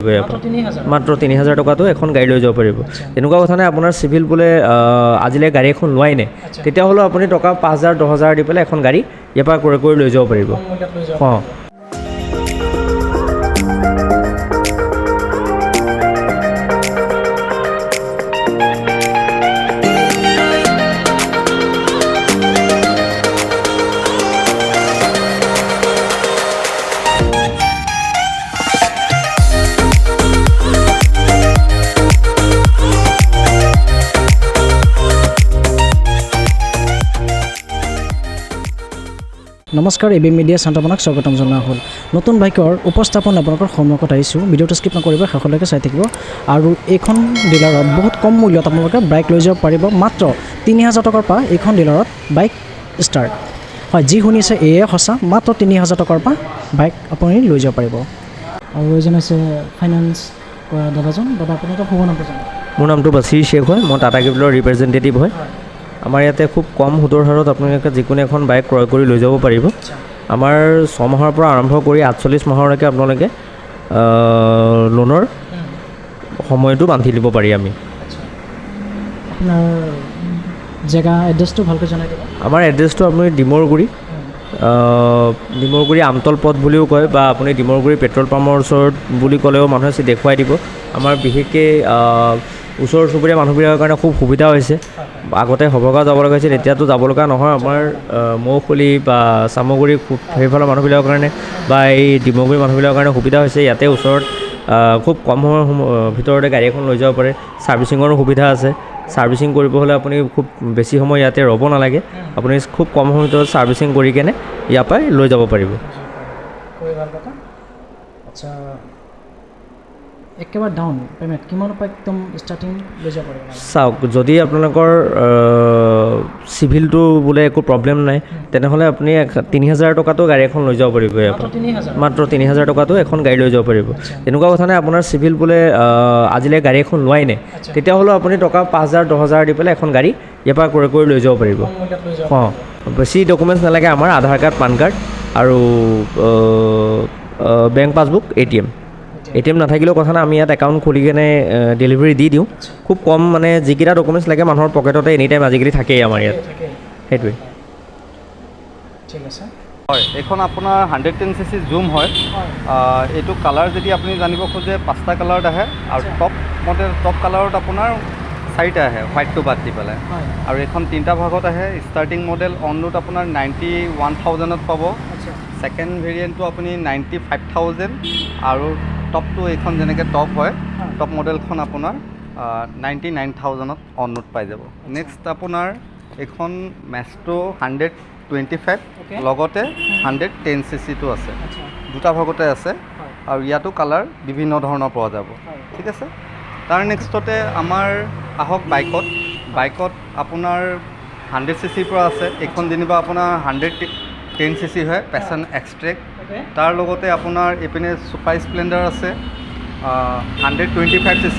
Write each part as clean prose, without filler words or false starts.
মাত্ৰ ৩০০০ টকাটো এখন গাড়ী লৈ যাব পাৰিব। তেনেকুৱা কথা নাই আপোনাৰ চিভিল বোলে আজিলৈ গাড়ী এখন লোৱাই নাই, তেতিয়াহ'লেও আপুনি টকা ৫,০০০ ১০,০০০ দি পেলাই এখন গাড়ী ইয়াৰ পৰা ক্ৰয় কৰি লৈ যাব পাৰিব। অঁ নমস্কাৰ, এবি মিডিয়া চান্তাপনাক স্বাগতম জনোৱা হ'ল। নতুন বাইকৰ উপস্থাপন আপোনালোকৰ সন্মুখত আহিছোঁ। ভিডিঅ'টো স্কিপ নকৰিব, শেষলৈকে চাই থাকিব। আৰু এইখন ডিলাৰত বহুত কম মূল্যত আপোনালোকে বাইক লৈ যাব পাৰিব। মাত্ৰ ৩০০০ টকাৰ পৰা এইখন ডিলাৰত বাইক ষ্টাৰ্ট হয়। যি শুনিছে এয়ে সঁচা, মাত্ৰ ৩০০০ টকাৰ পৰা বাইক আপুনি লৈ যাব পাৰিব। আৰু এজন আছে ফাইনেন্স কৰা দাদাজন। দাদা আপোনাৰ শুভ নামটো জানো? মোৰ নামটো বাছিৰ শ্বেখ হয়, মই টাটা কেপিটেলৰ ৰিপ্ৰেজেণ্টেটিভ হয়। আমাৰ ইয়াতে খুব কম সুতৰ হাৰত আপোনালোকে যিকোনো এখন বাইক ক্ৰয় কৰি লৈ যাব পাৰিব। আমাৰ ৬ মাহৰ পৰা আৰম্ভ কৰি ৪৮ মাহলৈকে আপোনালোকে লোনৰ সময়টো বান্ধি দিব পাৰি আমি। আপোনাৰ জেগা এড্ৰেছটো ভালকৈ জনাই দিব। আমাৰ এড্ৰেছটো আপুনি ডিমৰগুৰি আমতল পথ বুলিও কয়, বা আপুনি ডিমৰগুৰি পেট্ৰল পাম্পৰ ওচৰত বুলি ক'লেও মানুহে দেখুৱাই দিব। আমাৰ বিশেষকৈ ওচৰ চুবুৰীয়া মানুহবিলাকৰ কাৰণে খুব সুবিধা হৈছে। আগতে সবকা যাব লগা হৈছিল, এতিয়াতো যাব লগা নহয়। আমাৰ মৌখুলি বা চামগুৰি সেইফালৰ মানুহবিলাকৰ কাৰণে বা এই ডিমগুৰি মানুহবিলাকৰ কাৰণে সুবিধা হৈছে। ইয়াতে ওচৰত খুব কম সময়ৰ ভিতৰতে গাড়ী এখন লৈ যাব পাৰে। ছাৰ্ভিচিঙৰো সুবিধা আছে। ছাৰ্ভিচিং কৰিব হ'লে আপুনি খুব বেছি সময় ইয়াতে ৰ'ব নালাগে। আপুনি খুব কম সময়ৰ ভিতৰত ছাৰ্ভিচিং কৰি কেনে ইয়াৰ পৰাই লৈ যাব পাৰিব। আচ্ছা, একেবাৰে ডাউন পে'মেণ্ট কিমানৰ পৰা একদম ষ্টাৰ্টিং লৈ যাব পাৰিব? চাওক, যদি আপোনালোকৰ চিভিলটো বোলে একো প্ৰব্লেম নাই, তেনেহ'লে আপুনি ৩০০০ টকাটো গাড়ী এখন লৈ যাব পাৰিব। মাত্ৰ ৩০০০ টকাটো এখন গাড়ী লৈ যাব পাৰিব। তেনেকুৱা কথা নাই আপোনাৰ চিভিল বোলে আজিলৈ গাড়ী এখন লোৱাই নাই, তেতিয়াহ'লেও আপুনি টকা ৫,০০০ ১০,০০০ দি পেলাই এখন গাড়ী ইয়াৰ পৰা ক্ৰয় কৰি লৈ যাব পাৰিব। অঁ, বেছি ডকুমেণ্টছ নালাগে। আমাৰ আধাৰ কাৰ্ড, পান কাৰ্ড আৰু বেংক পাছবুক, এ টি এম নাথাকিলেও কথা নাই, আমি ইয়াত একাউণ্ট খুলি কেনে ডেলিভাৰী দি দিওঁ। খুব কম মানে যিকেইটা ডকুমেণ্টছ লাগে মানুহৰ পকেটতে এনি টাইম আজিকালি থাকেই আমাৰ ইয়াত। সেইটোৱে। ঠিক আছে। হয়, এইখন আপোনাৰ 110cc জুম হয়। এইটো কালাৰ যদি আপুনি জানিব খোজে 5টা কালাৰত আহে, আৰু টপ কালাৰত আপোনাৰ 4টা আহে, হোৱাইটটো বাদ দি পেলাই। আৰু এইখন 3টা ভাগত আহে। ষ্টাৰ্টিং মডেল অন ৰোড আপোনাৰ 91,000ত পাব। ছেকেণ্ড ভেৰিয়েণ্টটো আপুনি 95,000, আৰু টপটো এইখন যেনেকৈ টপ হয়, টপ মডেলখন আপোনাৰ 99,000ত অন ৰোড পাই যাব। নেক্সট আপোনাৰ এইখন মেষ্ট্ৰ' 125, লগতে 110cc-টো আছে। দুটা ভাগতে আছে, আৰু ইয়াতো কালাৰ বিভিন্ন ধৰণৰ পোৱা যাব। ঠিক আছে। তাৰ নেক্সটতে আমাৰ আহক বাইকত আপোনাৰ 100cc-ৰ পৰা আছে। এইখন যেনিবা আপোনাৰ 110cc হয়, পেছন এক্সট্ৰেক। তাৰ লগতে আপোনাৰ এইপিনে ছুপাৰ স্প্লেণ্ডাৰ আছে 125cc।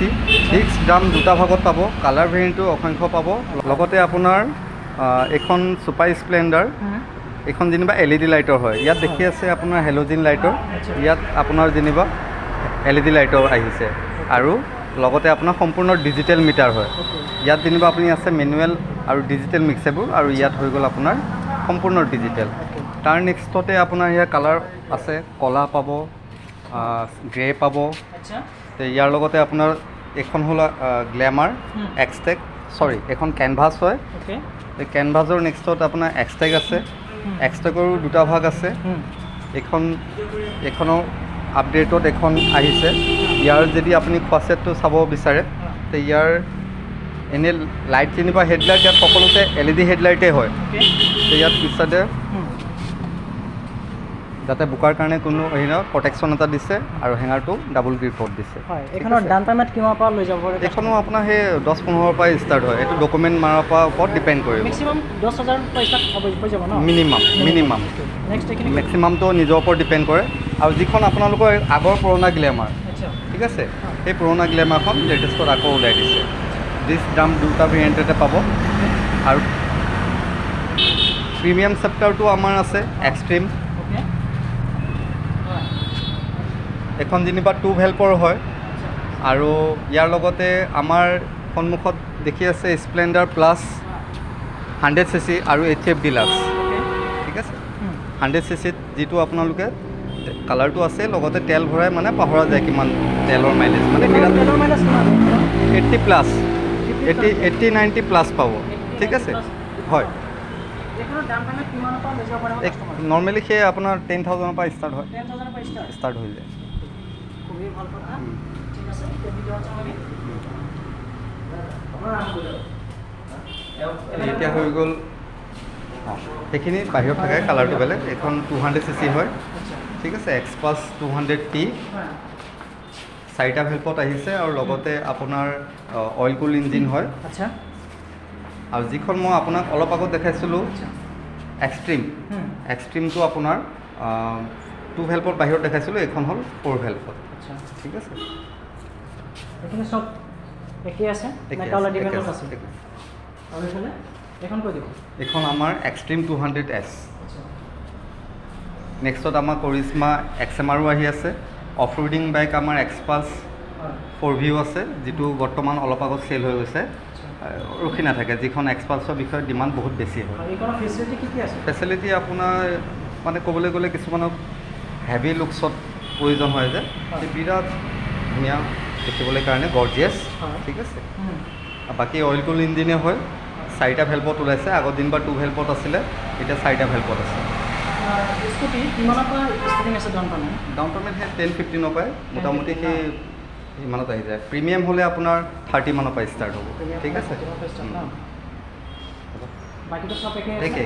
ডিস্ক ড্ৰাম দুটা ভাগত পাব। কালাৰ ভেৰিয়েণ্টটো অসংখ্য পাব। লগতে আপোনাৰ এইখন ছুপাৰ স্প্লেণ্ডাৰ, এইখন যেনিবা LED লাইটৰ হয়। ইয়াত দেখি আছে আপোনাৰ হেল'জিন লাইটৰ, ইয়াত আপোনাৰ যেনিবা LED লাইটৰ আহিছে। আৰু লগতে আপোনাৰ সম্পূৰ্ণ ডিজিটেল মিটাৰ হয়। ইয়াত যেনিবা আপুনি আছে মেনুৱেল আৰু ডিজিটেল মিক্সেবল, আৰু ইয়াত হৈ গ'ল আপোনাৰ সম্পূৰ্ণ ডিজিটেল। তাৰ নেক্সটতে আপোনাৰ ইয়াৰ কালাৰ আছে, ক'লা পাব, গ্ৰে পাব। ইয়াৰ লগতে আপোনাৰ এইখন হ'ল গ্লেমাৰ এক্সটেক, এইখন কেনভাছ হয়। এই কেনভাছৰ নেক্সটত আপোনাৰ এক্সটেক আছে। এক্সটেকৰো দুটা ভাগ আছে। এইখনো আপডেটত এখন আহিছে। ইয়াৰ যদি আপুনি ফাৰ্ষ্ট চাব বিচাৰে, তে ইয়াৰ এনেই লাইট যেনিবা হেডলাইট ইয়াত সকলোতে LED হেডলাইটেই হয়। তো ইয়াত পিছতে যাতে বোকাৰ কাৰণে কোনো হেৰি নহয়, প্ৰটেকশ্যন এটা দিছে, আৰু হেঙাৰটো ডাবল গ্ৰিপত দিছে। এইখনৰ ডাউন পে'মেণ্ট কিমানৰ পৰা লৈ যাব পাৰে? এইখনো আপোনাৰ সেই 10-15 পৰাই ষ্টাৰ্ট হয়। এইটো ডকুমেণ্ট মাৰাৰ পৰা ওপৰত ডিপেণ্ড কৰিব। মেক্সিমাম 10,000 পৰা ষ্টাৰ্ট হৈ যাব ন? মেক্সিমামটো নিজৰ ওপৰত ডিপেণ্ড কৰে। আৰু যিখন আপোনালোকৰ আগৰ পুৰণা গ্লেমাৰ, ঠিক আছে, সেই পুৰণা গ্লেমাৰখন লেটেষ্টত আকৌ ওলাই দিছে। ডিস্ক ড্ৰাম দুটা ভেৰিয়েণ্টতে পাব। আৰু প্ৰিমিয়াম চেপ্টাৰটো আমাৰ আছে এক্সট্ৰিম। এখন যেনিবা 2 ভেলপৰ হয়। আৰু ইয়াৰ লগতে আমাৰ সন্মুখত দেখি আছে স্প্লেণ্ডাৰ প্লাছ 100cc আৰু HF ডিলাক্স, ঠিক আছে। 100cc যিটো আপোনালোকে কালাৰটো আছে, লগতে তেল ভৰাই মানে পাহৰা যায় কিমান তেলৰ মাইলেজ, মানে বিৰাট 80 প্লাছ 80-90 প্লাছ পাব, ঠিক আছে। হয়, নৰ্মেলি সেই আপোনাৰ 10,000ৰ পৰা ষ্টাৰ্ট হয়, ষ্টাৰ্ট হৈ যায়। এতিয়া হৈ গ'ল সেইখিনি বাহিৰত থাকে, কালাৰটো বেলেগ। এইখন 200cc হয়, ঠিক আছে। এক্সপাছ 200T 4টা ভেলপত আহিছে আৰু লগতে আপোনাৰ অইল কুল ইঞ্জিন হয়। আচ্ছা, আৰু যিখন মই আপোনাক অলপ আগত দেখাইছিলোঁ এক্সট্ৰিমটো আপোনাৰ 2 ভেলপত বাহিৰত দেখাইছিলোঁ, এইখন হ'ল 4 ভেলপত, আচ্ছা। ঠিক আছে। এইখিনি চব একেই আছে, একে কালাৰ আছে, ডিফাৰেঞ্চ একে আছে। আছে। আৰু এইফালে এইখন কৈ দিব। এইখন আমাৰ এক্সট্ৰিম 200S। আচ্ছা, নেক্সটত আমাৰ কৰিশ্মা XMR আহি আছে। অফ ৰোডিং বাইক আমাৰ এক্সপাছ হয়, 4V আছে, যিটো বৰ্তমান অলপ আগত চেল হৈ গৈছে, ৰখি নাথাকে, যিখন এক্সপালছৰ বিষয়ে ডিমাণ্ড বহুত বেছি হয়। আৰু এইখনৰ ফেচিলিটি কি আছে? ফেচিলিটি আপোনাৰ মানে ক'বলৈ গ'লে কিছুমানক হেভি লুকছত প্ৰয়োজন হয় যে, হয়। বিৰাট ধুনীয়া দেখিবলৈ কাৰণে, গৰ্জিয়াছ, হয়। ঠিক আছে। বাকী অইল কুল ইঞ্জিনে হয়, 4টা ভেলপত ওলাইছে। আগৰ দিন বা 2 ভেলপত আছিলে, এতিয়া 4টা ভেলপত আছে। স্কুটি কিমানৰ পৰা ষ্টাৰ্টিং আছে ডাউন পে'মেণ্ট? ডাউন পে'মেণ্ট সেই 10-15ৰ পৰাই মোটামুটি সেই ইমানত আহি যায়। প্ৰিমিয়াম হ'লে আপোনাৰ 30 মানৰ পৰা ষ্টাৰ্ট হ'ব, ঠিক আছে। বাকীটো চব একেই আছে? একে